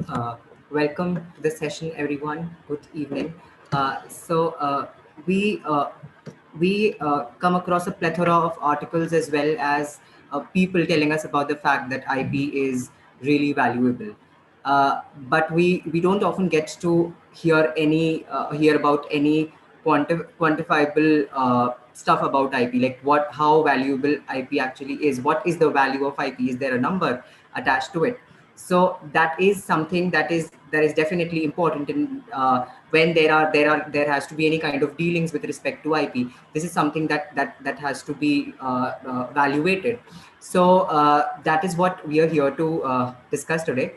Uh, Welcome to the session, everyone. Good evening. So we come across a plethora of articles as well as people telling us about the fact that IP is really valuable. But we don't often get to hear about any quantifiable stuff about IP, like how valuable IP actually is. What is the value of IP? Is there a number attached to it? So that is something that is definitely important in when there has to be any kind of dealings with respect to IP. This is something that has to be evaluated. So that is what we are here to discuss today.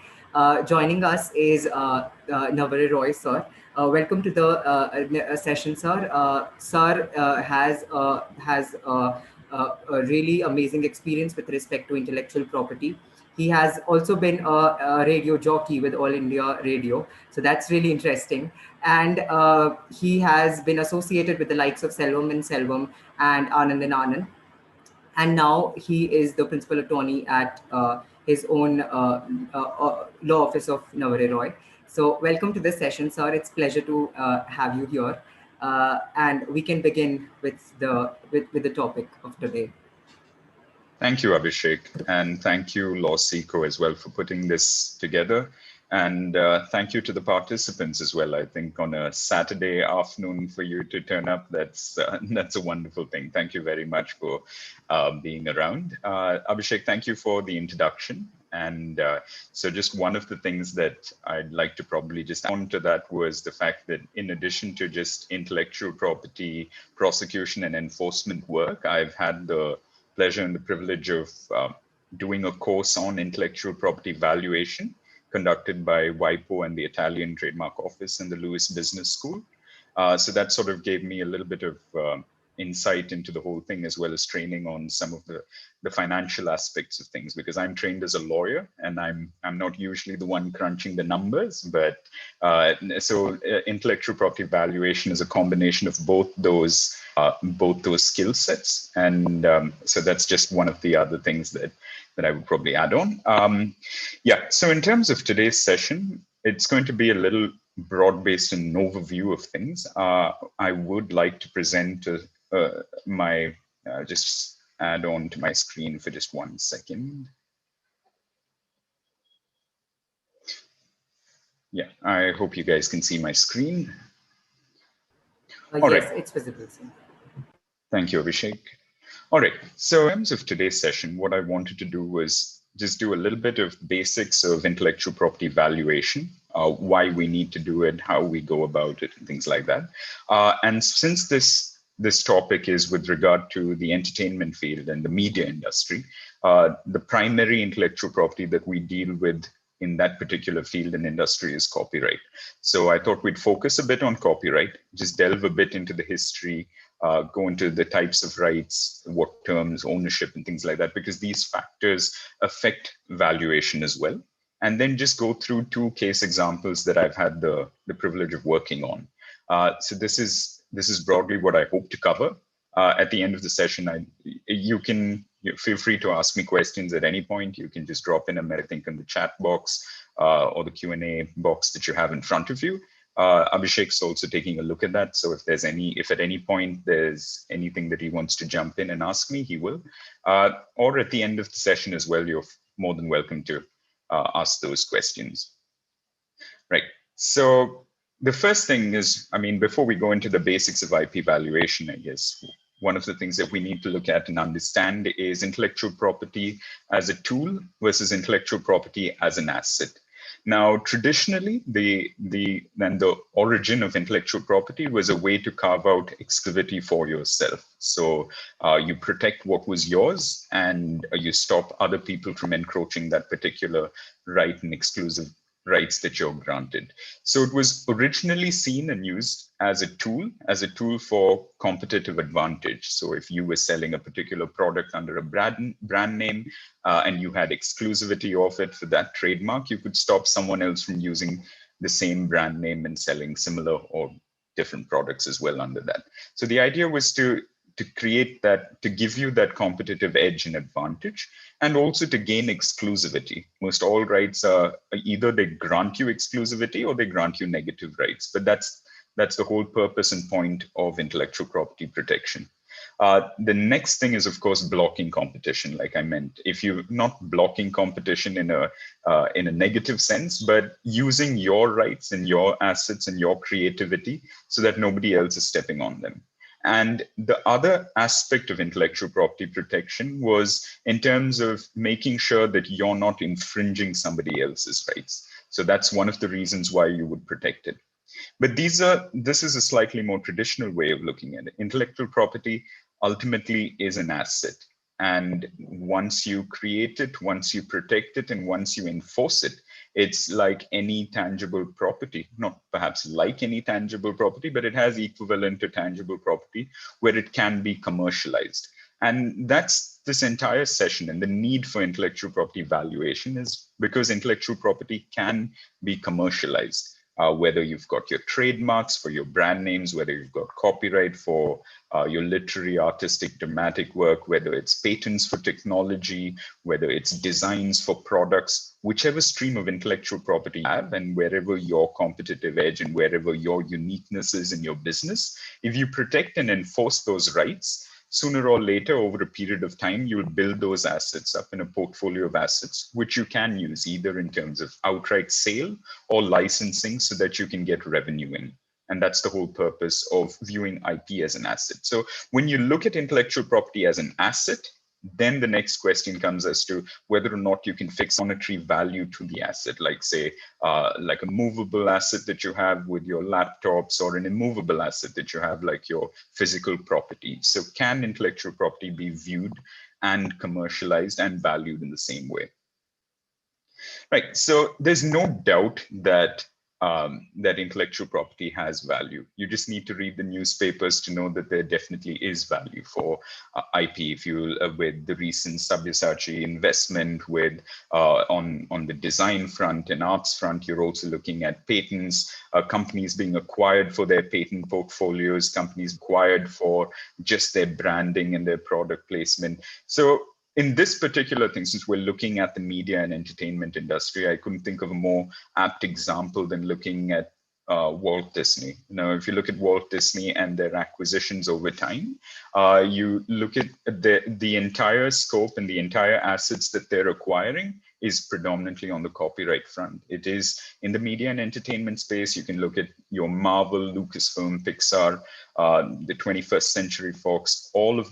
Joining us is 𝗃𝗏 Roy, sir. Welcome to the session, sir. Sir has a really amazing experience with respect to intellectual property. He has also been a radio jockey with All India Radio, so that's really interesting. And he has been associated with the likes of 𝗂𝗱𝗓𝗂𝗂 and Anand and Anand, and now he is the principal attorney at his own law office of Navarre Roy. So welcome to this session, sir. It's a pleasure to have you here, and we can begin with the topic of today. Thank you, Abhishek, and thank you, LawSikho, as well for putting this together. And thank you to the participants as well. I think on a Saturday afternoon for you to turn up, that's a wonderful thing. Thank you very much for being around. Abhishek, thank you for the introduction. And so just one of the things that I'd like to probably just add on to that was the fact that in addition to just intellectual property, prosecution and enforcement work, I've had the pleasure and the privilege of doing a course on intellectual property valuation conducted by WIPO and the Italian Trademark Office and the Lewis Business School. So that sort of gave me a little bit of insight into the whole thing, as well as training on some of the financial aspects of things, because I'm trained as a lawyer and I'm not usually the one crunching the numbers, but so intellectual property valuation is a combination of both those skill sets. And so that's just one of the other things that I would probably add on. Yeah, so in terms of today's session, it's going to be a little broad-based and an overview of things. I would like to present my, just add on to my screen for just 1 second. Yeah, I hope you guys can see my screen. Yes, right. It's visible, sir. Thank you, Abhishek. All right, so in terms of today's session, what I wanted to do was just do a little bit of basics of intellectual property valuation, why we need to do it, how we go about it, and things like that. And since this topic is with regard to the entertainment field and the media industry, the primary intellectual property that we deal with in that particular field and industry is copyright. So I thought we'd focus a bit on copyright, just delve a bit into the history, go into the types of rights, what terms, ownership, and things like that, because these factors affect valuation as well. And then just go through 2 case examples that I've had the privilege of working on. So this is broadly what I hope to cover. At the end of the session, you feel free to ask me questions at any point. You can just drop in a think in the chat box or the Q&A box that you have in front of you. Abhishek's also taking a look at that. So if at any point there's anything that he wants to jump in and ask me, he will. Or at the end of the session as well, you're more than welcome to ask those questions. Right. So the first thing is, I mean, before we go into the basics of IP valuation, I guess, one of the things that we need to look at and understand is intellectual property as a tool versus intellectual property as an asset. Now, traditionally, the origin of intellectual property was a way to carve out exclusivity for yourself. So you protect what was yours and you stop other people from encroaching that particular right and exclusive rights that you're granted. So it was originally seen and used as a tool for competitive advantage. So if you were selling a particular product under a brand name and you had exclusivity of it for that trademark, you could stop someone else from using the same brand name and selling similar or different products as well under that. So the idea was to to create that, to give you that competitive edge and advantage, and also to gain exclusivity. Most all rights are either they grant you exclusivity or they grant you negative rights, but that's the whole purpose and point of intellectual property protection. The next thing is, of course, blocking competition. Like I meant, if you're not blocking competition in a negative sense, but using your rights and your assets and your creativity so that nobody else is stepping on them. And the other aspect of intellectual property protection was in terms of making sure that you're not infringing somebody else's rights. So that's one of the reasons why you would protect it. But this is a slightly more traditional way of looking at it. Intellectual property ultimately is an asset. And once you create it, once you protect it, and once you enforce it, it's like any tangible property, not perhaps like any tangible property, but it has equivalent to tangible property where it can be commercialized. And that's this entire session, and the need for intellectual property valuation is because intellectual property can be commercialized. Whether you've got your trademarks for your brand names, whether you've got copyright for your literary, artistic, dramatic work, whether it's patents for technology, whether it's designs for products, whichever stream of intellectual property you have, and wherever your competitive edge and wherever your uniqueness is in your business, if you protect and enforce those rights, sooner or later, over a period of time, you'll build those assets up in a portfolio of assets, which you can use either in terms of outright sale or licensing so that you can get revenue in. And that's the whole purpose of viewing IP as an asset. So when you look at intellectual property as an asset, then the next question comes as to whether or not you can fix monetary value to the asset, like say, like a movable asset that you have with your laptops, or an immovable asset that you have like your physical property. So can intellectual property be viewed and commercialized and valued in the same way? Right, so there's no doubt that that intellectual property has value. You just need to read the newspapers to know that there definitely is value for IP. If you with the recent 𝗃𝗂𝗂𝘁𝗶cie investment with on the design front and arts front, you're also looking at patents, companies being acquired for their patent portfolios, companies acquired for just their branding and their product placement. So in this particular thing, since we're looking at the media and entertainment industry, I couldn't think of a more apt example than looking at Walt Disney. Now, if you look at Walt Disney and their acquisitions over time, you look at the entire scope and the entire assets that they're acquiring is predominantly on the copyright front. It is in the media and entertainment space. You can look at your Marvel, Lucasfilm, Pixar, the 21st Century Fox, all of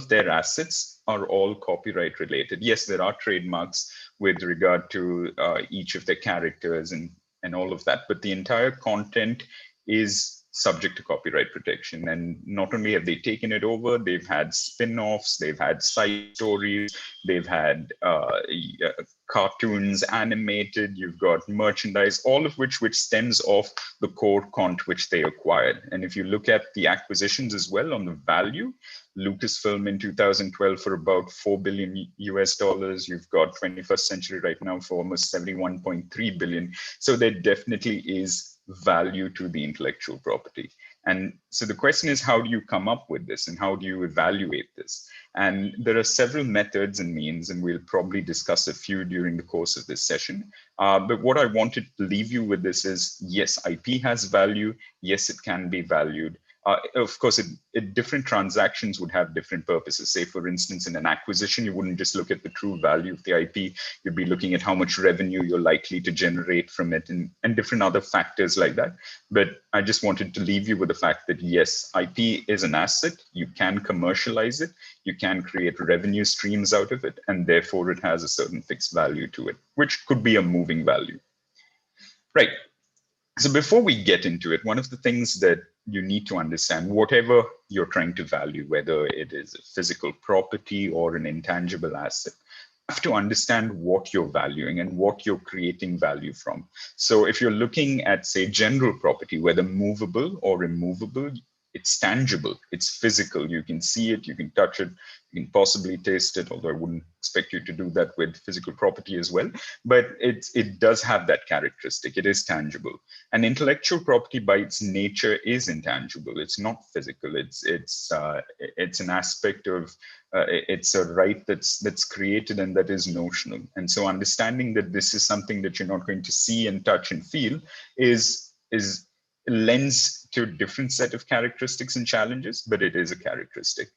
their assets are all copyright related. Yes, there are trademarks with regard to each of their characters and all of that, but the entire content is subject to copyright protection. And not only have they taken it over, they've had spin-offs, they've had side stories, they've had cartoons, animated, you've got merchandise, all of which stems off the core content which they acquired. And if you look at the acquisitions as well on the value, Lucasfilm in 2012 for about $4 billion US. You've got 21st Century right now for almost 71.3 billion. So there definitely is value to the intellectual property. And so the question is, how do you come up with this and how do you evaluate this? And there are several methods and means, and we'll probably discuss a few during the course of this session. But what I wanted to leave you with this is, yes, IP has value. Yes, it can be valued. Of course, different transactions would have different purposes. Say, for instance, in an acquisition, you wouldn't just look at the true value of the IP. You'd be looking at how much revenue you're likely to generate from it and different other factors like that. But I just wanted to leave you with the fact that, yes, IP is an asset. You can commercialize it. You can create revenue streams out of it. And therefore, it has a certain fixed value to it, which could be a moving value. Right. So before we get into it, one of the things that you need to understand, whatever you're trying to value, whether it is a physical property or an intangible asset, you have to understand what you're valuing and what you're creating value from. So if you're looking at, say, general property, whether movable or immovable, it's tangible, it's physical. You can see it, you can touch it, you can possibly taste it, although I wouldn't expect you to do that with physical property as well. But it does have that characteristic. It is tangible. And intellectual property by its nature is intangible. It's not physical. It's an aspect of it's a right that's created and that is notional. And so understanding that this is something that you're not going to see and touch and feel is lends to a different set of characteristics and challenges, but it is a characteristic.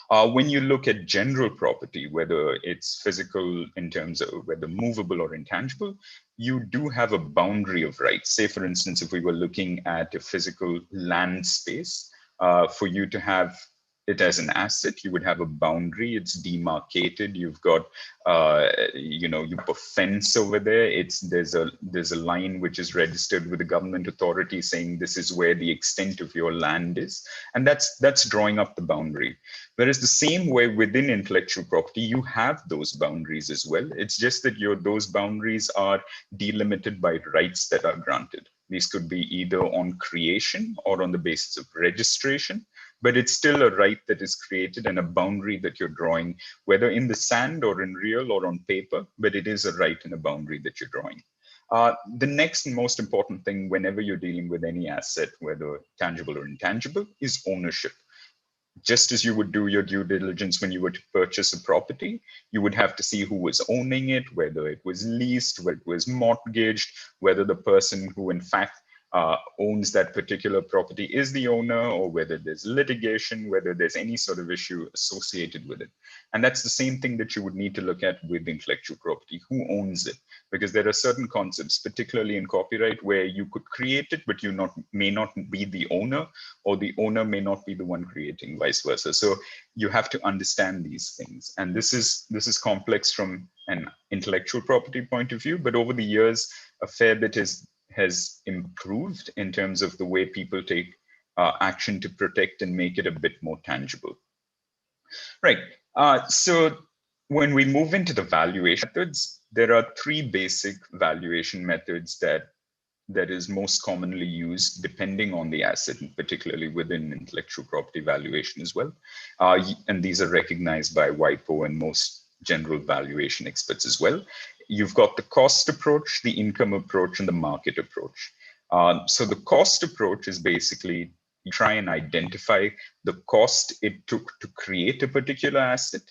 When you look at general property, whether it's physical in terms of whether movable or intangible, you do have a boundary of rights. Say, for instance, if we were looking at a physical land space, for you to have it as an asset, you would have a boundary. It's demarcated. You've got, you put a fence over there. There's a line which is registered with the government authority saying this is where the extent of your land is, and that's drawing up the boundary. Whereas the same way within intellectual property, you have those boundaries as well. It's just that those boundaries are delimited by rights that are granted. These could be either on creation or on the basis of registration, but it's still a right that is created and a boundary that you're drawing, whether in the sand or in real or on paper, but it is a right and a boundary that you're drawing. The next and most important thing whenever you're dealing with any asset, whether tangible or intangible, is ownership. Just as you would do your due diligence when you were to purchase a property, you would have to see who was owning it, whether it was leased, whether it was mortgaged, whether the person who in fact owns that particular property is the owner, or whether there's litigation, whether there's any sort of issue associated with it. And that's the same thing that you would need to look at with intellectual property. Who owns it? Because there are certain concepts, particularly in copyright, where you could create it, but you may not be the owner, or the owner may not be the one creating, vice versa. So you have to understand these things. And this is complex from an intellectual property point of view, but over the years, a fair bit has improved in terms of the way people take action to protect and make it a bit more tangible. Right. So when we move into the valuation methods, there are three basic valuation methods that is most commonly used depending on the asset, and particularly within intellectual property valuation as well. And these are recognized by WIPO and most general valuation experts as well. You've got the cost approach, the income approach, and the market approach. So the cost approach is basically you try and identify the cost it took to create a particular asset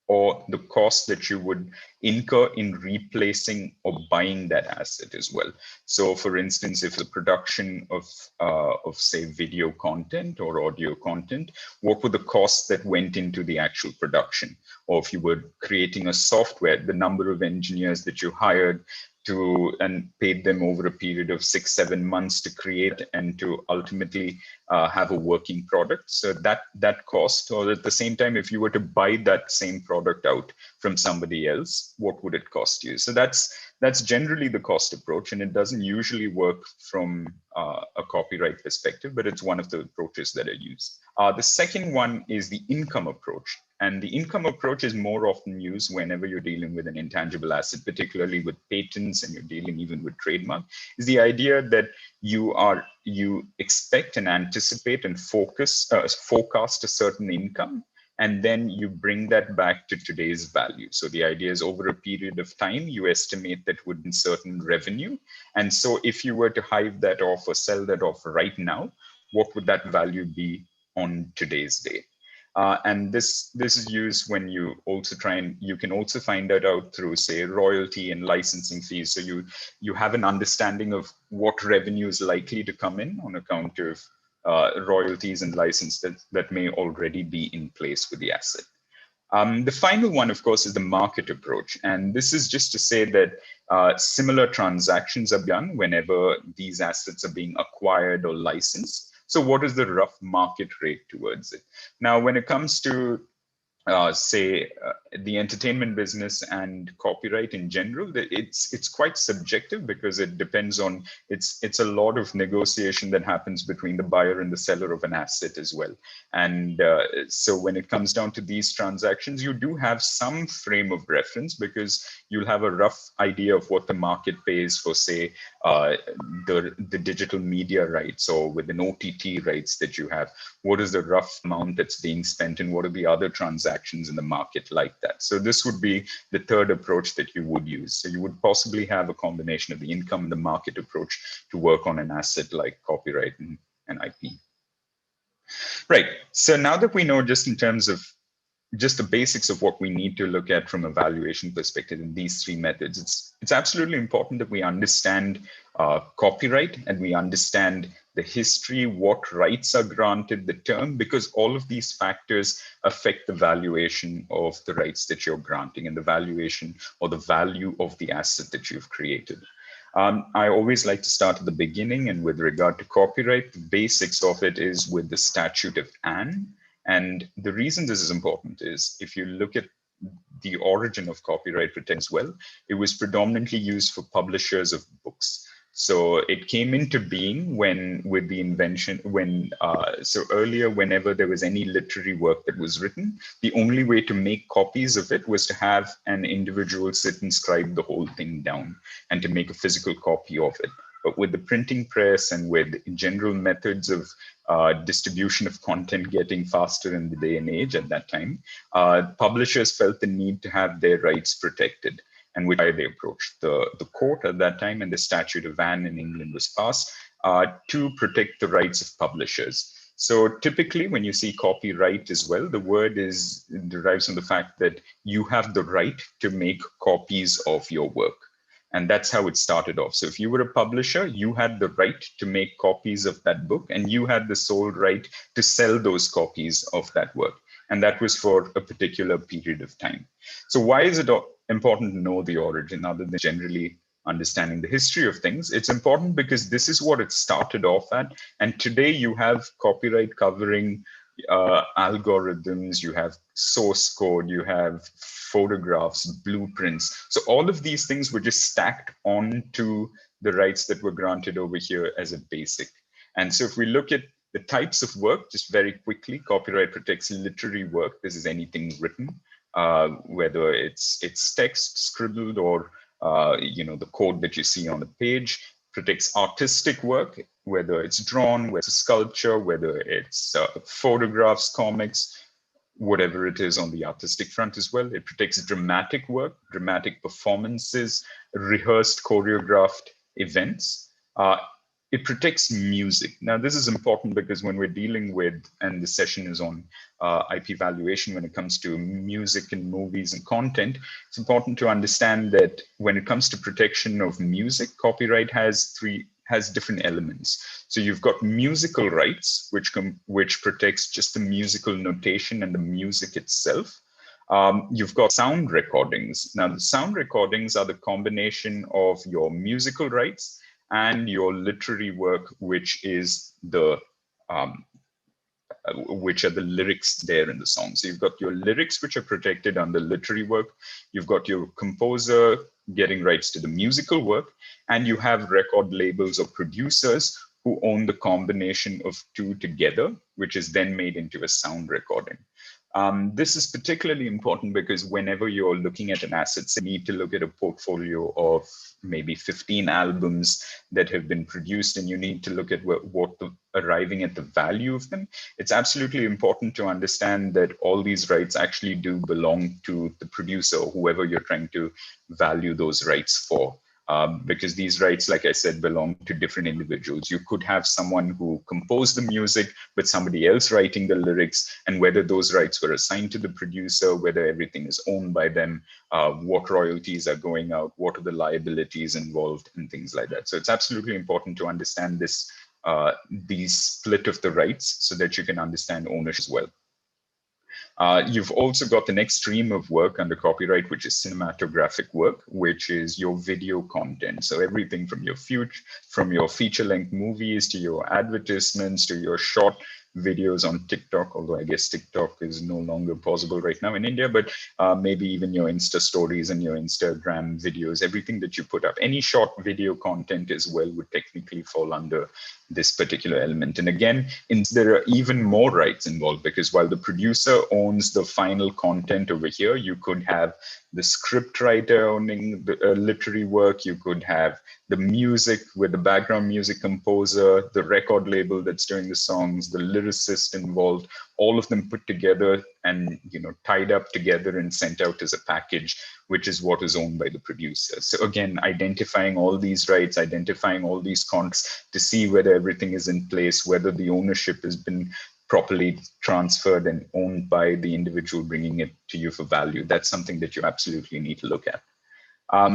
or the cost that you would incur in replacing or buying that asset as well. So for instance, if the production of say video content or audio content, what were the costs that went into the actual production? Or if you were creating a software, the number of engineers that you hired and paid them over a period of 6-7 months to create and to ultimately have a working product. So that cost, or at the same time, if you were to buy that same product out from somebody else, what would it cost you? So that's generally the cost approach, and it doesn't usually work from a copyright perspective, but it's one of the approaches that are used. The second one is the income approach. And the income approach is more often used whenever you're dealing with an intangible asset, particularly with patents, and you're dealing even with trademark, is the idea that you expect and anticipate and forecast a certain income, and then you bring that back to today's value. So the idea is over a period of time, you estimate that would be certain revenue. And so if you were to hive that off or sell that off right now, what would that value be on today's day? And this is used when you also you can also find that out through, say, royalty and licensing fees. So you have an understanding of what revenue is likely to come in on account of royalties and license that may already be in place with the asset. The final one, of course, is the market approach. And this is just to say that similar transactions are done whenever these assets are being acquired or licensed. So what is the rough market rate towards it? Now, when it comes to say the entertainment business and copyright in general, it's quite subjective because it depends on it's a lot of negotiation that happens between the buyer and the seller of an asset as well. And so when it comes down to these transactions, you do have some frame of reference because you'll have a rough idea of what the market pays for, say, the digital media rights, or with an OTT rights that you have. What is the rough amount that's being spent, and what are the other transactions in the market like that? So this would be the third approach that you would use. So you would possibly have a combination of the income and the market approach to work on an asset like copyright and IP. Right. So now that we know, just in terms of just the basics of what we need to look at from a valuation perspective in these three methods, it's absolutely important that we understand copyright and we understand the history, what rights are granted, the term, because all of these factors affect the valuation of the rights that you're granting and the valuation or the value of the asset that you've created. I always like to start at the beginning, and with regard to copyright, the basics of it is with the Statute of Anne. And the reason this is important is if you look at the origin of copyright protection as well, it was predominantly used for publishers of books. So it came into being with the invention, so earlier, whenever there was any literary work that was written, the only way to make copies of it was to have an individual sit and scribe the whole thing down and to make a physical copy of it. But with the printing press and with general methods of distribution of content getting faster in the day and age at that time, publishers felt the need to have their rights protected, and which they approached the court at that time, and the Statute of Anne in England was passed to protect the rights of publishers. So typically when you see copyright as well, the word derives from the fact that you have the right to make copies of your work. And that's how it started off. So if you were a publisher, you had the right to make copies of that book, and you had the sole right to sell those copies of that work. And that was for a particular period of time. So why is it important to know the origin other than generally understanding the history of things? It's important because this is what it started off at. And today you have copyright covering algorithms, you have source code, you have photographs, blueprints. So all of these things were just stacked onto the rights that were granted over here as a basic. And so if we look at the types of work, just very quickly, copyright protects literary work. This is anything written, whether it's text scribbled or the code that you see on the page. Protects artistic work, whether it's drawn, whether it's sculpture, whether it's photographs, comics, whatever it is on the artistic front as well. It protects dramatic work, dramatic performances, rehearsed, choreographed events. It protects music. Now, this is important because when we're dealing with, and the session is on IP valuation when it comes to music and movies and content, it's important to understand that when it comes to protection of music, copyright has different elements. So you've got musical rights, which protects just the musical notation and the music itself. You've got sound recordings. Now, the sound recordings are the combination of your musical rights and your literary work, which is which are the lyrics there in the song. So you've got your lyrics, which are protected under literary work. You've got your composer getting rights to the musical work, and you have record labels or producers who own the combination of two together, which is then made into a sound recording. This is particularly important because whenever you're looking at an asset, you need to look at a portfolio of maybe 15 albums that have been produced, and you need to look at arriving at the value of them. It's absolutely important to understand that all these rights actually do belong to the producer, or whoever you're trying to value those rights for. Because these rights, like I said, belong to different individuals. You could have someone who composed the music, but somebody else writing the lyrics, and whether those rights were assigned to the producer, whether everything is owned by them, what royalties are going out, what are the liabilities involved, and things like that. So it's absolutely important to understand this, the split of the rights so that you can understand ownership as well. You've also got the next stream of work under copyright, which is cinematographic work, which is your video content. So everything from your feature-length movies to your advertisements to your short videos on TikTok, although I guess TikTok is no longer possible right now in India, but maybe even your Insta stories and your Instagram videos, everything that you put up, any short video content as well would technically fall under this particular element. And again, there are even more rights involved, because while the producer owns the final content over here, you could have the script writer owning the literary work, you could have the music with the background music composer, the record label that's doing the songs, the lyricist involved, all of them put together and tied up together and sent out as a package, which is what is owned by the producer. So again, identifying all these rights, identifying all these contracts to see whether everything is in place, whether the ownership has been properly transferred and owned by the individual bringing it to you for value. That's something that you absolutely need to look at.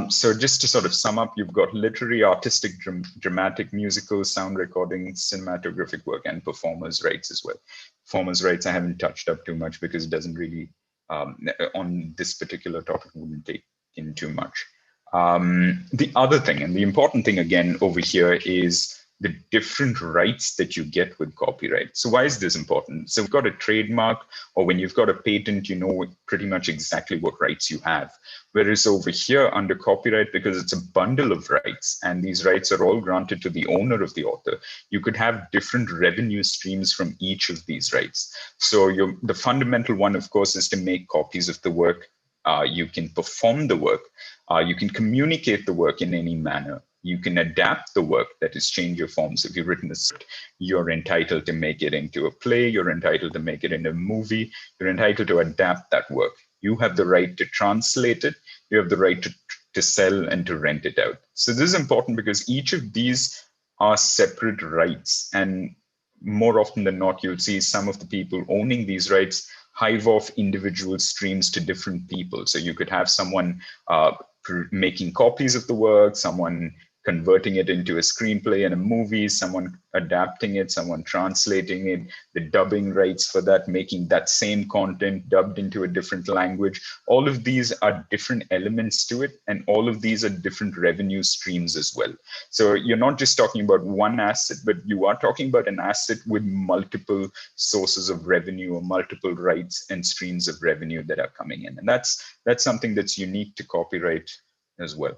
So just to sort of sum up, you've got literary, artistic, dramatic, musical, sound recording, cinematographic work, and performers' rights as well. Performers' rights I haven't touched up too much because it doesn't really, on this particular topic, wouldn't take in too much. The other thing, and the important thing again over here, is the different rights that you get with copyright. So why is this important? So we've got a trademark, or when you've got a patent, you know pretty much exactly what rights you have. Whereas over here under copyright, because it's a bundle of rights, and these rights are all granted to the owner of the author, you could have different revenue streams from each of these rights. So the fundamental one, of course, is to make copies of the work. You can perform the work. You can communicate the work in any manner. You can adapt the work, that is, change your forms. If you've written a script, you're entitled to make it into a play. You're entitled to make it into a movie. You're entitled to adapt that work. You have the right to translate it. You have the right to sell and to rent it out. So this is important because each of these are separate rights. And more often than not, you'll see some of the people owning these rights hive off individual streams to different people. So you could have someone making copies of the work, someone converting it into a screenplay and a movie, someone adapting it, someone translating it, the dubbing rights for that, making that same content dubbed into a different language. All of these are different elements to it, and all of these are different revenue streams as well. So you're not just talking about one asset, but you are talking about an asset with multiple sources of revenue or multiple rights and streams of revenue that are coming in. And that's something that's unique to copyright as well.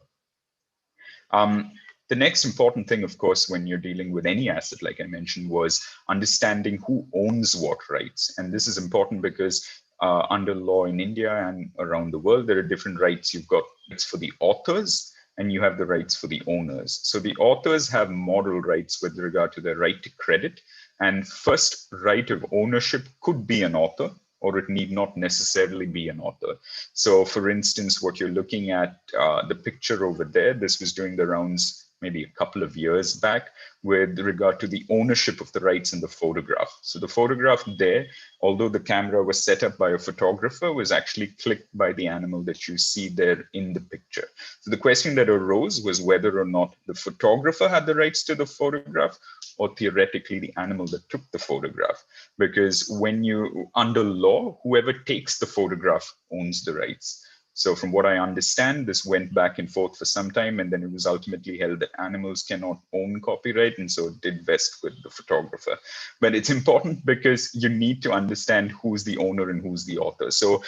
The next important thing, of course, when you're dealing with any asset, like I mentioned, was understanding who owns what rights. And this is important because under law in India and around the world, there are different rights. You've got rights for the authors, and you have the rights for the owners. So the authors have moral rights with regard to their right to credit. And first right of ownership could be an author, or it need not necessarily be an author. So for instance, what you're looking at, the picture over there, this was doing the rounds maybe a couple of years back with regard to the ownership of the rights in the photograph. So the photograph there, although the camera was set up by a photographer, was actually clicked by the animal that you see there in the picture. So the question that arose was whether or not the photographer had the rights to the photograph, or theoretically the animal that took the photograph. Because when you, under law, whoever takes the photograph owns the rights. So from what I understand, this went back and forth for some time, and then it was ultimately held that animals cannot own copyright, and so it did vest with the photographer. But it's important because you need to understand who's the owner and who's the author. So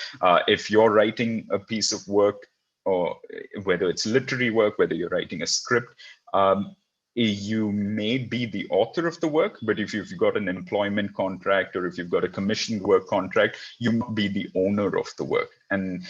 if you're writing a piece of work, or whether it's literary work, whether you're writing a script, you may be the author of the work, but if you've got an employment contract or if you've got a commissioned work contract, you must be the owner of the work. And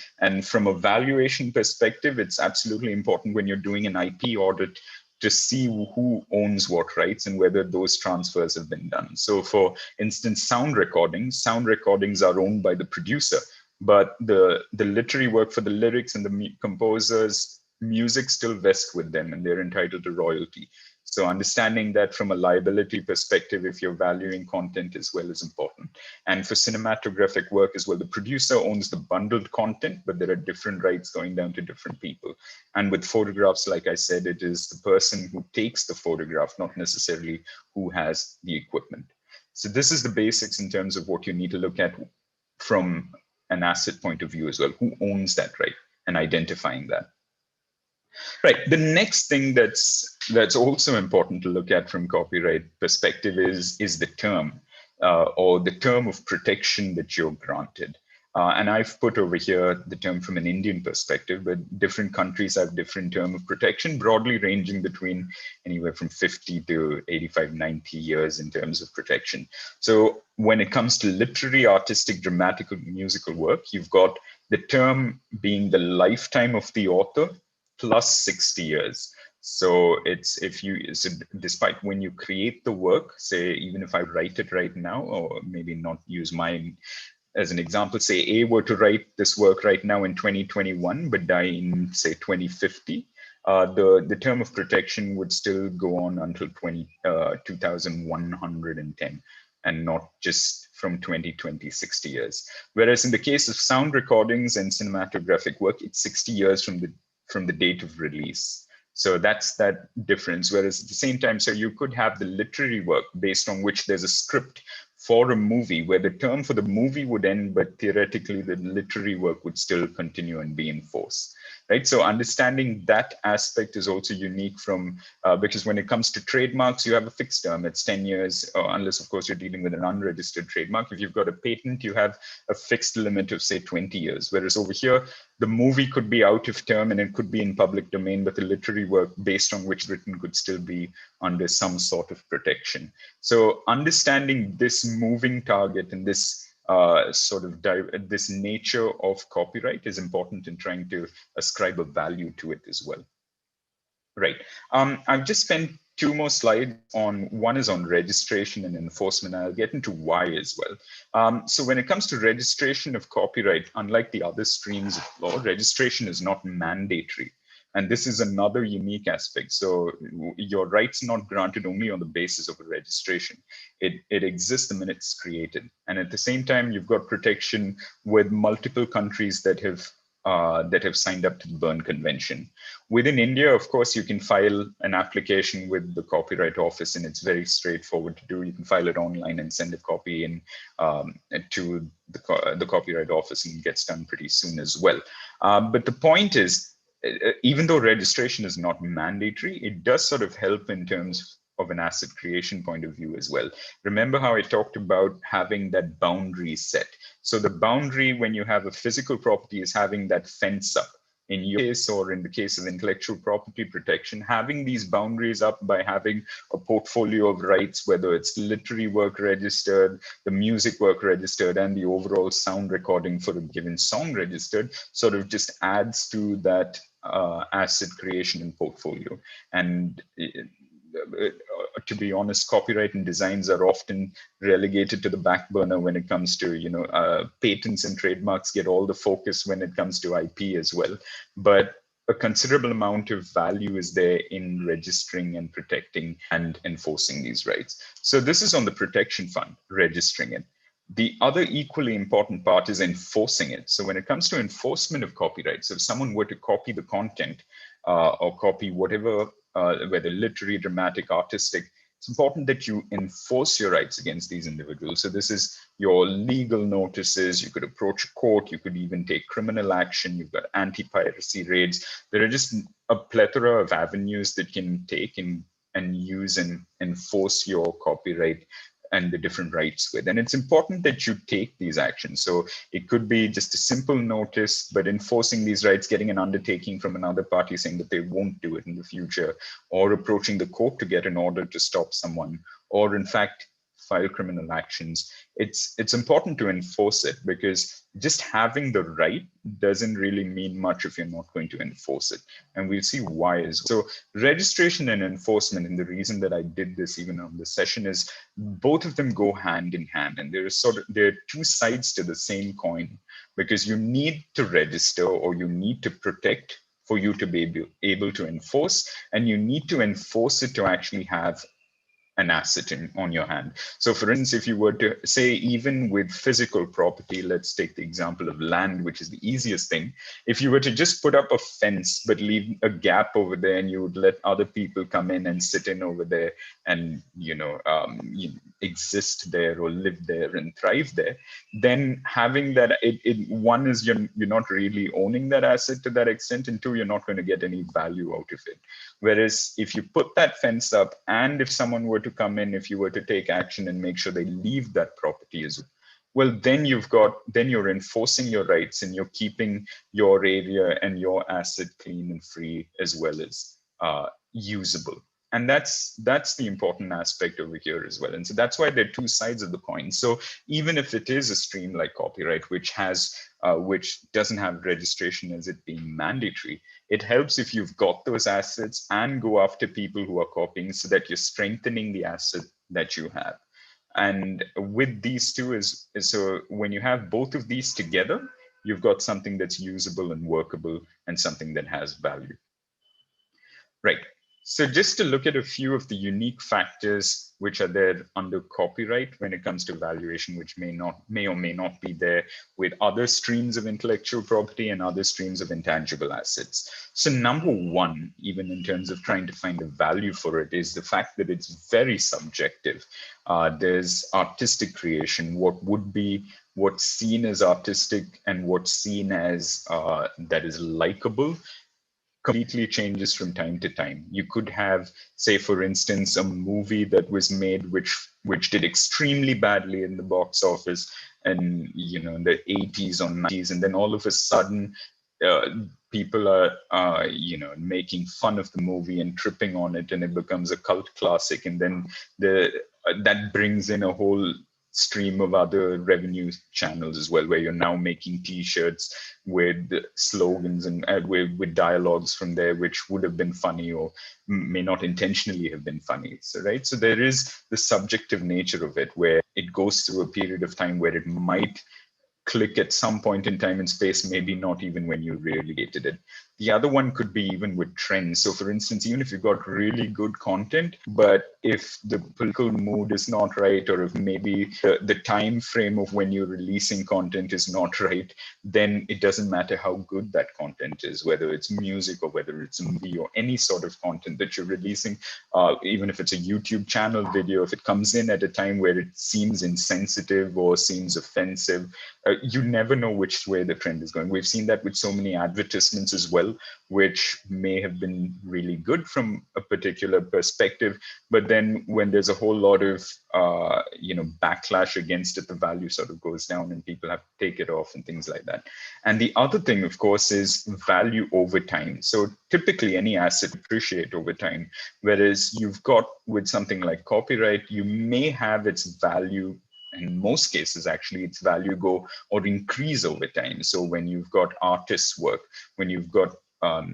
from a valuation perspective, it's absolutely important when you're doing an IP audit to see who owns what rights and whether those transfers have been done. So for instance, sound recordings are owned by the producer, but the literary work for the lyrics and the composers, music still vests with them and they're entitled to royalty. So understanding that from a liability perspective, if you're valuing content as well, is important. And for cinematographic work as well, the producer owns the bundled content, but there are different rights going down to different people. And with photographs, like I said, it is the person who takes the photograph, not necessarily who has the equipment. So this is the basics in terms of what you need to look at from an asset point of view as well. Who owns that right, and identifying that. Right. The next thing that's also important to look at from copyright perspective is the term. or the term of protection that you're granted. And I've put over here the term from an Indian perspective, but different countries have different term of protection, broadly ranging between anywhere from 50 to 85, 90 years in terms of protection. So when it comes to literary, artistic, dramatic, musical work, you've got the term being the lifetime of the author plus 60 years. So it's despite when you create the work, say, even if I write it right now, or maybe not use mine as an example, say A were to write this work right now in 2021, but die in, say, 2050, the term of protection would still go on until 2110, and not just from 2020, 60 years. Whereas in the case of sound recordings and cinematographic work, it's 60 years from the date of release. So that's that difference. Whereas at the same time, so you could have the literary work based on which there's a script for a movie where the term for the movie would end, but theoretically the literary work would still continue and be in force, right? So understanding that aspect is also unique from, because when it comes to trademarks, you have a fixed term, it's 10 years, unless of course you're dealing with an unregistered trademark. If you've got a patent, you have a fixed limit of say 20 years. Whereas over here, the movie could be out of term and it could be in public domain, but the literary work based on which written could still be under some sort of protection. So understanding this moving target and this this nature of copyright is important in trying to ascribe a value to it as well. Right. I've just spent two more slides on, one is on registration and enforcement. I'll get into why as well. So when it comes to registration of copyright, unlike the other streams of law, registration is not mandatory. And this is another unique aspect. So your rights not granted only on the basis of a registration. It exists the minute it's created. And at the same time, you've got protection with multiple countries that have signed up to the Berne Convention. Within India, of course, you can file an application with the Copyright Office, and it's very straightforward to do. You can file it online and send a copy in to the Copyright Office, and it gets done pretty soon as well. But the point is, even though registration is not mandatory, it does sort of help in terms of an asset creation point of view as well. Remember how I talked about having that boundary set. So the boundary when you have a physical property is having that fence up. In your case, or in the case of intellectual property protection, having these boundaries up by having a portfolio of rights, whether it's literary work registered, the music work registered, and the overall sound recording for a given song registered, sort of just adds to that asset creation and portfolio. And to be honest, copyright and designs are often relegated to the back burner when it comes to, patents and trademarks get all the focus when it comes to IP as well. But a considerable amount of value is there in registering and protecting and enforcing these rights. So this is on the protection fund, registering it. The other equally important part is enforcing it. So when it comes to enforcement of copyright, so if someone were to copy the content or copy whatever, whether literary, dramatic, artistic, it's important that you enforce your rights against these individuals. So this is your legal notices. You could approach a court. You could even take criminal action. You've got anti-piracy raids. There are just a plethora of avenues that can take and use and enforce your copyright and the different rights with. And it's important that you take these actions. So it could be just a simple notice, but enforcing these rights, getting an undertaking from another party saying that they won't do it in the future, or approaching the court to get an order to stop someone, or in fact, file criminal actions. It's important to enforce it, because just having the right doesn't really mean much if you're not going to enforce it. And we'll see why as well. So registration and enforcement, and the reason that I did this even on the session, is both of them go hand in hand. And there are two sides to the same coin, because you need to register or you need to protect for you to be able to enforce, and you need to enforce it to actually have an asset on your hand. So for instance, if you were to say, even with physical property, let's take the example of land, which is the easiest thing. If you were to just put up a fence, but leave a gap over there, and you would let other people come in and sit in over there and, exist there or live there and thrive there, then having that, one is you're not really owning that asset to that extent, and two, you're not going to get any value out of it. Whereas if you put that fence up, and if someone were to come in, if you were to take action and make sure they leave that property as well, then you're enforcing your rights and you're keeping your area and your asset clean and free as well as usable. And that's the important aspect over here as well. And so that's why there are two sides of the coin. So even if it is a stream like copyright, which doesn't have registration as it being mandatory, it helps if you've got those assets and go after people who are copying, so that you're strengthening the asset that you have. And with these two so when you have both of these together, you've got something that's usable and workable and something that has value. Right. So just to look at a few of the unique factors which are there under copyright when it comes to valuation, which may or may not be there with other streams of intellectual property and other streams of intangible assets. So number one, even in terms of trying to find a value for it, is the fact that it's very subjective. There's artistic creation, what's seen as artistic and what's seen as that is likable completely changes from time to time. You could have, say, for instance, a movie that was made which did extremely badly in the box office and in the 80s or 90s, and then all of a sudden people are making fun of the movie and tripping on it, and it becomes a cult classic, and then that brings in a whole stream of other revenue channels as well, where you're now making t-shirts with slogans and with dialogues from there which would have been funny or may not intentionally have been funny. So there is the subjective nature of it, where it goes through a period of time where it might click at some point in time and space, maybe not even when you really hated it. The other one could be even with trends. So for instance, even if you've got really good content, but if the political mood is not right, or if maybe the time frame of when you're releasing content is not right, then it doesn't matter how good that content is, whether it's music or whether it's a movie or any sort of content that you're releasing, even if it's a YouTube channel video, if it comes in at a time where it seems insensitive or seems offensive, you never know which way the trend is going. We've seen that with so many advertisements as well, which may have been really good from a particular perspective, but then when there's a whole lot of backlash against it, the value sort of goes down and people have to take it off and things like that. And the other thing, of course, is value over time. So typically any asset appreciate over time, whereas you've got with something like copyright, you may have its value, in most cases, actually, its value go or increase over time. So when you've got artists' work, when you've got,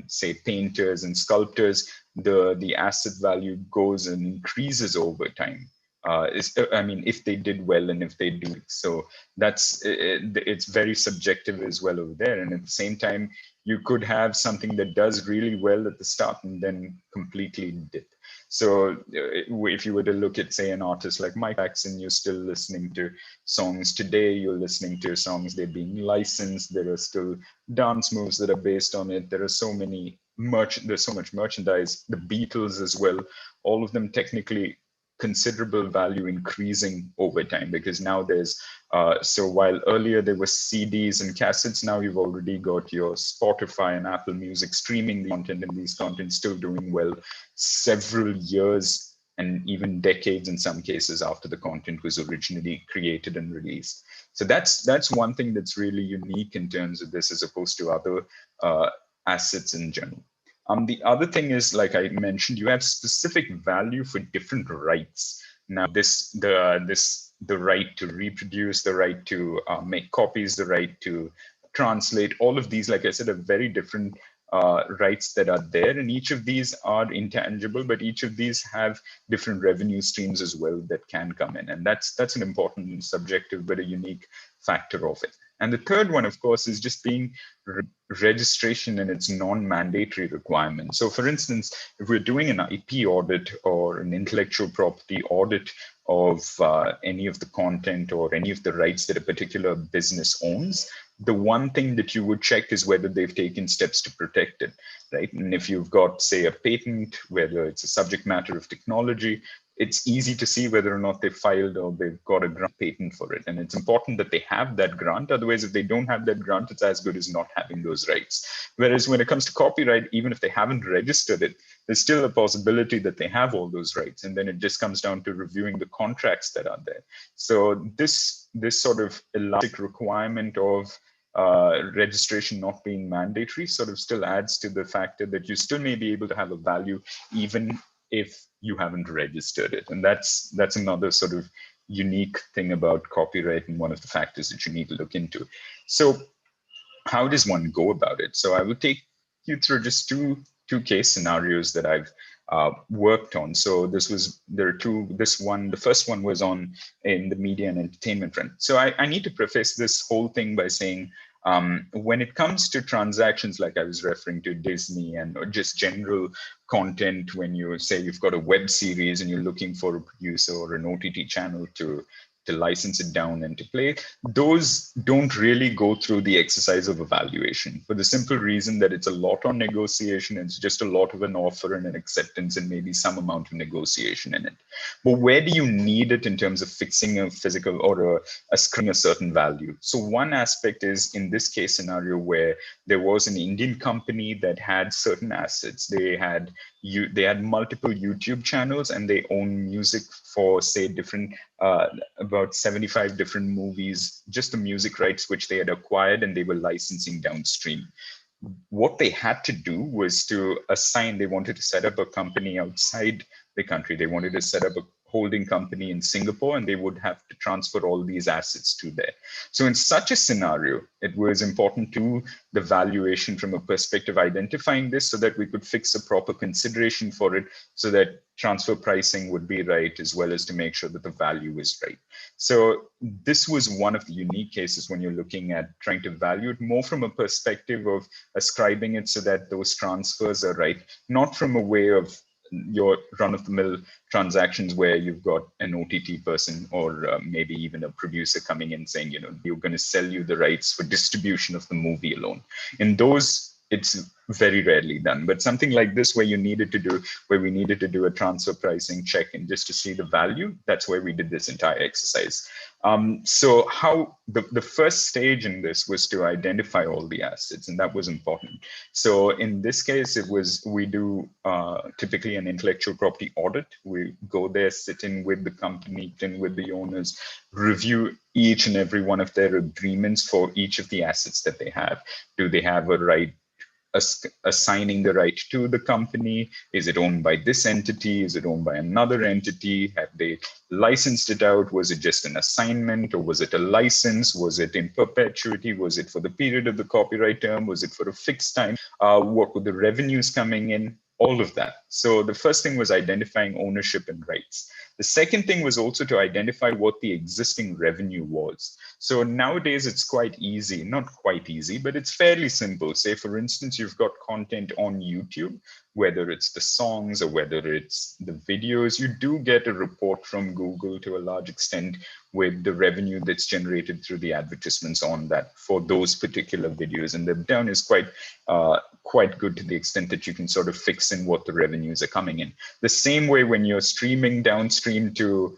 say, painters and sculptors, the asset value goes and increases over time. If they did well and if they do. So it's very subjective as well over there. And at the same time, you could have something that does really well at the start and then completely dip. So if you were to look at, say, an artist like Michael Jackson, you're still listening to songs today, you're listening to songs, they're being licensed, there are still dance moves that are based on it. There are so many there's so much merchandise, the Beatles as well, all of them technically considerable value increasing over time, because now there's so while earlier there were CDs and cassettes, now you've already got your Spotify and Apple Music streaming the content, and these content still doing well several years and even decades in some cases after the content was originally created and released. So that's one thing that's really unique in terms of this as opposed to other assets in general. The other thing is, like I mentioned, you have specific value for different rights. Now, the right to reproduce, the right to make copies, the right to translate, all of these, like I said, are very different rights that are there. And each of these are intangible, but each of these have different revenue streams as well that can come in. And that's an important subjective, but a unique factor of it. And the third one, of course, is just being registration and its non-mandatory requirements. So for instance, if we're doing an IP audit or an intellectual property audit of any of the content or any of the rights that a particular business owns, the one thing that you would check is whether they've taken steps to protect it, right? And if you've got, say, a patent, whether it's a subject matter of technology, it's easy to see whether or not they filed or they've got a grant patent for it. And it's important that they have that grant. Otherwise, if they don't have that grant, it's as good as not having those rights. Whereas when it comes to copyright, even if they haven't registered it, there's still a possibility that they have all those rights. And then it just comes down to reviewing the contracts that are there. So this sort of elastic requirement of registration not being mandatory sort of still adds to the factor that you still may be able to have a value even if you haven't registered it. And that's another sort of unique thing about copyright and one of the factors that you need to look into. So how does one go about it? So I will take you through just two case scenarios that I've worked on. So there are two. The first one was in the media and entertainment front. So I need to preface this whole thing by saying, when it comes to transactions, like I was referring to Disney and just general content, when you say you've got a web series and you're looking for a producer or an OTT channel to license it down and to play, those don't really go through the exercise of evaluation for the simple reason that it's a lot on negotiation. It's just a lot of an offer and an acceptance and maybe some amount of negotiation in it. But where do you need it in terms of fixing a physical or ascribing a certain value? So one aspect is in this case scenario where there was an Indian company that had certain assets. They had multiple YouTube channels and they own music for, say, different about 75 different movies, just the music rights which they had acquired and they were licensing downstream. What they had to do was to assign, they wanted to set up a company outside the country. They wanted to set up a holding company in Singapore, and they would have to transfer all these assets to there. So in such a scenario, it was important to the valuation from a perspective identifying this so that we could fix a proper consideration for it so that transfer pricing would be right, as well as to make sure that the value is right. So this was one of the unique cases when you're looking at trying to value it more from a perspective of ascribing it so that those transfers are right, not from a way of your run-of-the-mill transactions where you've got an OTT person or maybe even a producer coming in saying, you're going to sell you the rights for distribution of the movie alone. In those, it's very rarely done. But something like this where we needed to do a transfer pricing check and just to see the value, that's where we did this entire exercise. So how the first stage in this was to identify all the assets, and that was important. So in this case, we do typically an intellectual property audit. We go there, sit in with the company, sit in with the owners, review each and every one of their agreements for each of the assets that they have. Do they have a right assigning the right to the company? Is it owned by this entity? Is it owned by another entity? Have they licensed it out? Was it just an assignment, or was it a license? Was it in perpetuity? Was it for the period of the copyright term? Was it for a fixed time? What were the revenues coming in? All of that. So the first thing was identifying ownership and rights. The second thing was also to identify what the existing revenue was. So nowadays it's quite easy, not quite easy, but it's fairly simple. Say, for instance, you've got content on YouTube, whether it's the songs or whether it's the videos, you do get a report from Google to a large extent with the revenue that's generated through the advertisements on that for those particular videos. And the breakdown is quite good to the extent that you can sort of fix in what the revenues are coming in. The same way when you're streaming downstream to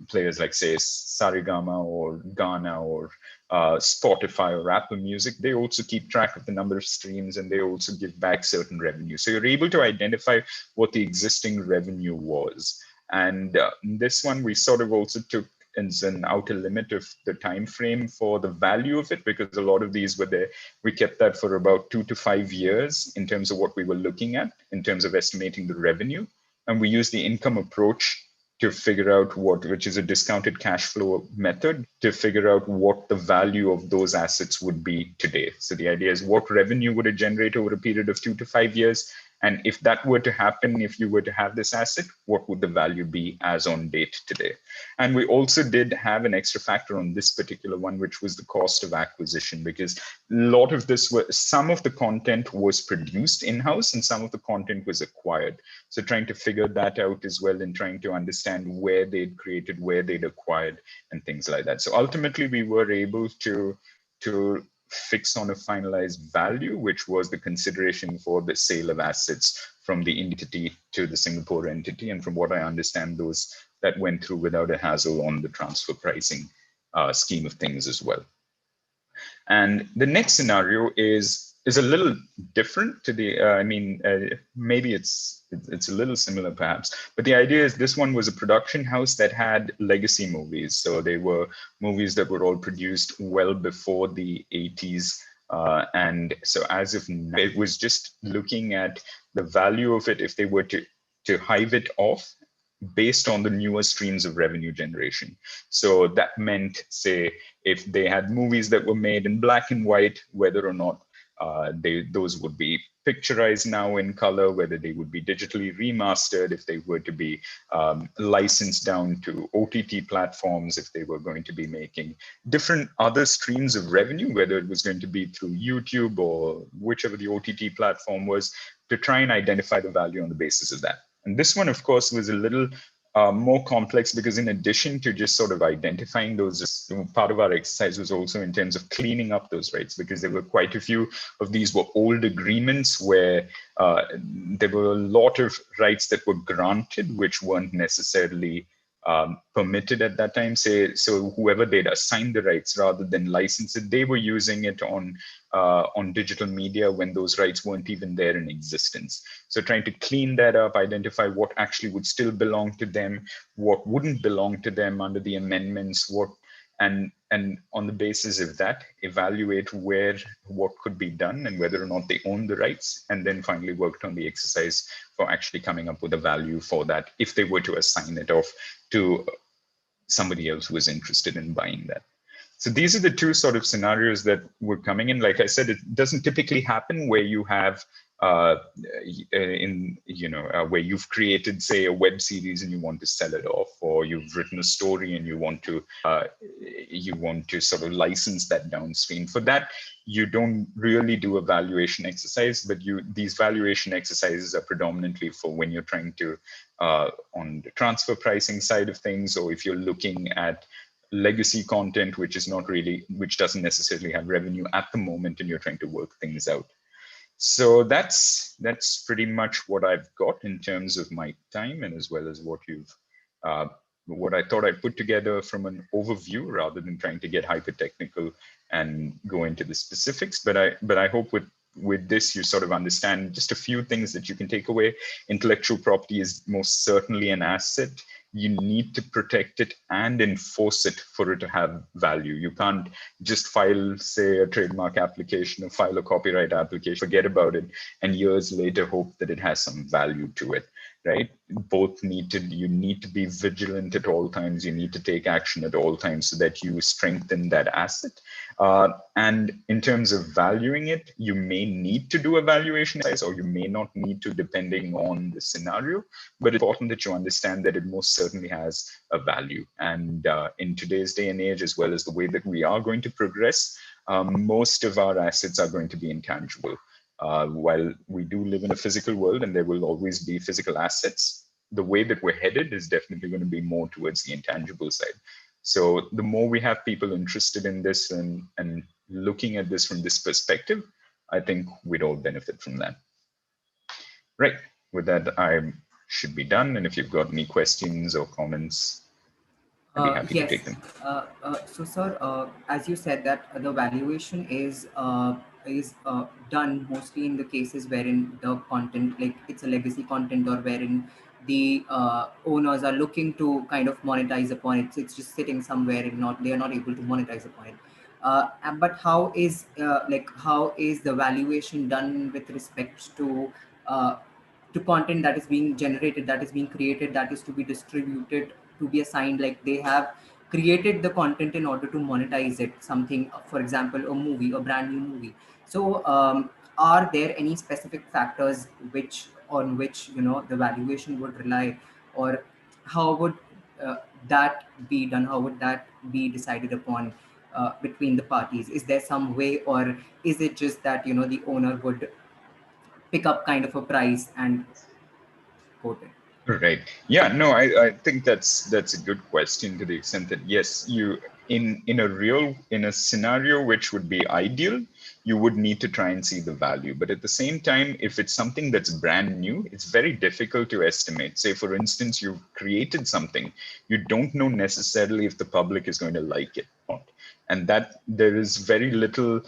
players like, say, Saregama or Ghana or Spotify or Apple Music, they also keep track of the number of streams and they also give back certain revenue. So you're able to identify what the existing revenue was. And this one we sort of also took as an outer limit of the time frame for the value of it, because a lot of these were there. We kept that for about 2 to 5 years in terms of what we were looking at in terms of estimating the revenue. And we used the income approach to figure out which is a discounted cash flow method, to figure out what the value of those assets would be today. So the idea is, what revenue would it generate over a period of 2 to 5 years? And if that were to happen, if you were to have this asset, what would the value be as on date today? And we also did have an extra factor on this particular one, which was the cost of acquisition, because a lot of this some of the content was produced in-house and some of the content was acquired. So trying to figure that out as well and trying to understand where they'd created, where they'd acquired and things like that. So ultimately we were able to fix on a finalized value, which was the consideration for the sale of assets from the entity to the Singapore entity. And from what I understand, those that went through without a hassle on the transfer pricing scheme of things as well. And the next scenario is a little different to the, maybe it's a little similar perhaps, but the idea is this one was a production house that had legacy movies. So they were movies that were all produced well before the 80s. And so as of now, it was just looking at the value of it if they were to hive it off based on the newer streams of revenue generation. So that meant, say, if they had movies that were made in black and white, whether or not those would be picturized now in color, whether they would be digitally remastered, if they were to be licensed down to OTT platforms, if they were going to be making different other streams of revenue, whether it was going to be through YouTube or whichever the OTT platform was, to try and identify the value on the basis of that. And this one, of course, was a little more complex because in addition to just sort of identifying those, part of our exercise was also in terms of cleaning up those rights, because there were quite a few of these were old agreements where there were a lot of rights that were granted, which weren't necessarily permitted at that time. So whoever they'd assigned the rights rather than license it, they were using it on digital media when those rights weren't even there in existence. So trying to clean that up, identify what actually would still belong to them, what wouldn't belong to them under the amendments, and on the basis of that, evaluate what could be done and whether or not they own the rights, and then finally worked on the exercise for actually coming up with a value for that if they were to assign it off to somebody else who was interested in buying that. So these are the two sort of scenarios that were coming in. Like I said, it doesn't typically happen where you have where you've created, say, a web series and you want to sell it off, or you've written a story and you want to sort of license that downstream. For that, you don't really do a valuation exercise, but these valuation exercises are predominantly for when you're trying to on the transfer pricing side of things, or if you're looking at legacy content, which doesn't necessarily have revenue at the moment, and you're trying to work things out. So that's pretty much what I've got in terms of my time, and as well as what I thought I'd put together from an overview rather than trying to get hyper technical and go into the specifics. But I hope with this you sort of understand just a few things that you can take away. Intellectual property is most certainly an asset. You need to protect it and enforce it for it to have value. You can't just file, say, a trademark application or file a copyright application, forget about it, and years later hope that it has some value to it, right? You need to be vigilant at all times. You need to take action at all times so that you strengthen that asset. And in terms of valuing it, you may need to do a valuation exercise, or you may not need to, depending on the scenario. But it's important that you understand that it most certainly has a value. And in today's day and age, as well as the way that we are going to progress, most of our assets are going to be intangible. While we do live in a physical world and there will always be physical assets, the way that we're headed is definitely going to be more towards the intangible side. So the more we have people interested in this and looking at this from this perspective, I think we'd all benefit from that. Right. With that, I should be done. And if you've got any questions or comments, I'd be happy to take them. So, sir, as you said that the valuation is done mostly in the cases wherein the content, like it's a legacy content, or wherein the owners are looking to kind of monetize upon it. So it's just sitting somewhere and they are not able to monetize upon it. But how is the valuation done with respect to content that is being generated, that is being created, that is to be distributed, to be assigned? Like they have created the content in order to monetize it, something, for example, a movie, a brand new movie. So are there any specific factors on which the valuation would rely, or how would that be done? How would that be decided upon between the parties? Is there some way, or is it just that the owner would pick up kind of a price and quote it? Right. Yeah, no, I think that's a good question, to the extent that yes, you in a scenario which would be ideal, you would need to try and see the value. But at the same time, if it's something that's brand new, it's very difficult to estimate. Say, for instance, you've created something, you don't know necessarily if the public is going to like it or not. And that there is very little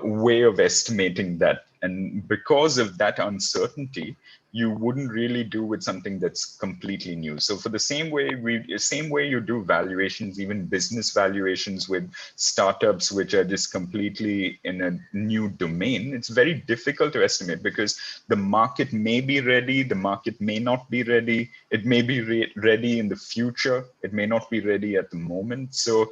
way of estimating that. And because of that uncertainty, you wouldn't really do with something that's completely new. So for the same way you do valuations, even business valuations with startups which are just completely in a new domain, it's very difficult to estimate because the market may be ready, the market may not be ready, it may be ready in the future, it may not be ready at the moment. So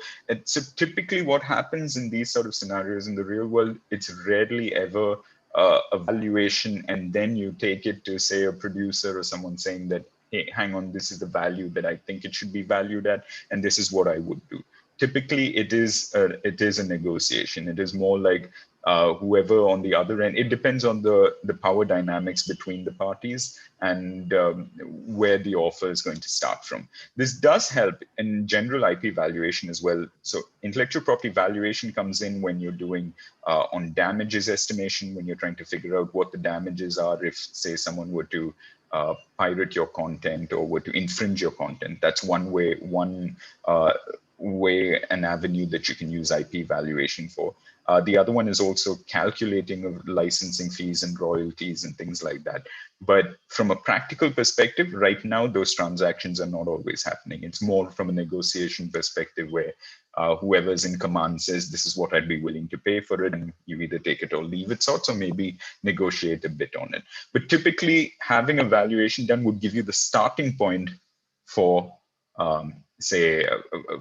typically what happens in these sort of scenarios in the real world, it's rarely ever a valuation and then you take it to, say, a producer or someone saying that, hey, hang on, this is the value that I think it should be valued at, and this is what I would do. Typically, it is a negotiation. It is more like whoever on the other end. It depends on the power dynamics between the parties and where the offer is going to start from. This does help in general IP valuation as well. So intellectual property valuation comes in when you're doing on damages estimation, when you're trying to figure out what the damages are if, say, someone were to pirate your content or were to infringe your content. That's one way, an avenue that you can use IP valuation for. The other one is also calculating of licensing fees and royalties and things like that. But from a practical perspective, right now, those transactions are not always happening. It's more from a negotiation perspective where whoever's in command says, this is what I'd be willing to pay for it. And you either take it or leave it sorts, or maybe negotiate a bit on it. But typically having a valuation done would give you the starting point for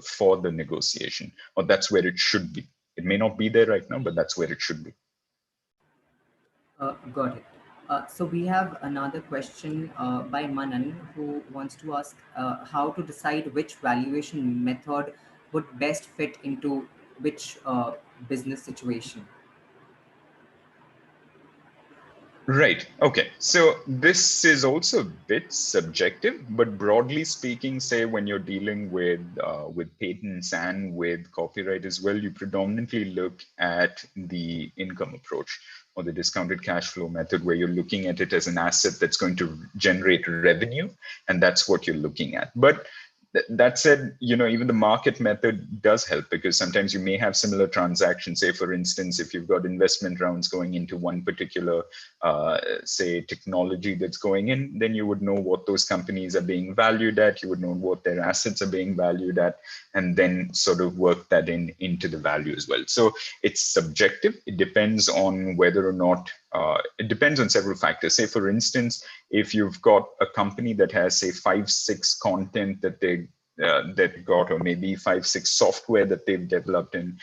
for the negotiation, or that's where it should be. It may not be there right now, but that's where it should be. Got it. So we have another question by Manan, who wants to ask how to decide which valuation method would best fit into which business situation. Right. Okay. So this is also a bit subjective, but broadly speaking, say when you're dealing with patents and with copyright as well, you predominantly look at the income approach or the discounted cash flow method, where you're looking at it as an asset that's going to generate revenue, and that's what you're looking at. But that said, even the market method does help, because sometimes you may have similar transactions. Say, for instance, if you've got investment rounds going into one particular, say, technology that's going in, then you would know what those companies are being valued at. You would know what their assets are being valued at, and then sort of work that into the value as well. So it's subjective. It depends on whether or not, it depends on several factors. Say, for instance, if you've got a company that has, say, 5-6 content that that got, or maybe 5-6 software that they've developed, and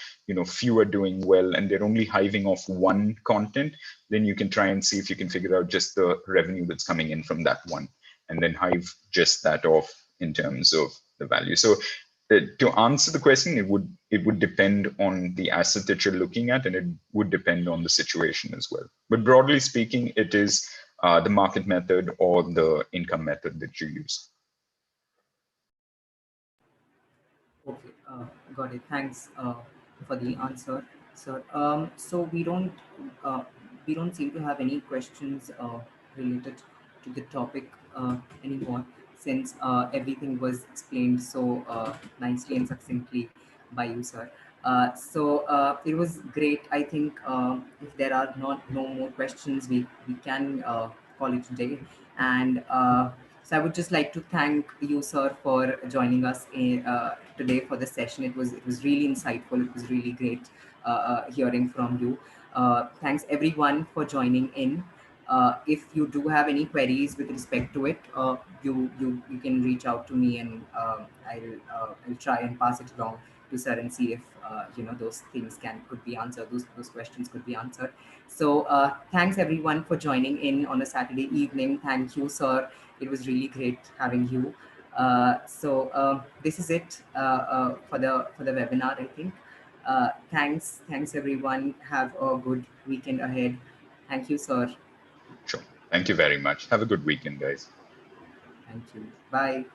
few are doing well, and they're only hiving off one content, then you can try and see if you can figure out just the revenue that's coming in from that one, and then hive just that off in terms of the value. So to answer the question, it would depend on the asset that you're looking at, and it would depend on the situation as well. But broadly speaking, it is the market method or the income method that you use. Okay, got it. Thanks for the answer, sir. So uh, we don't seem to have any questions related to the topic anymore, since everything was explained so nicely and succinctly by you, sir. So it was great. I think if there are no more questions, we can call it a day. And so I would just like to thank you, sir, for joining us today for the session. It was really insightful. It was really great hearing from you. Thanks everyone for joining in. If you do have any queries with respect to it, you can reach out to me, and I'll try and pass it along to sir and see if those things could be answered. Those questions could be answered. So thanks everyone for joining in on a Saturday evening. Thank you, sir. It was really great having you. So this is it for the webinar, I think. Thanks everyone. Have a good weekend ahead. Thank you, sir. Sure. Thank you very much. Have a good weekend, guys. Thank you. Bye.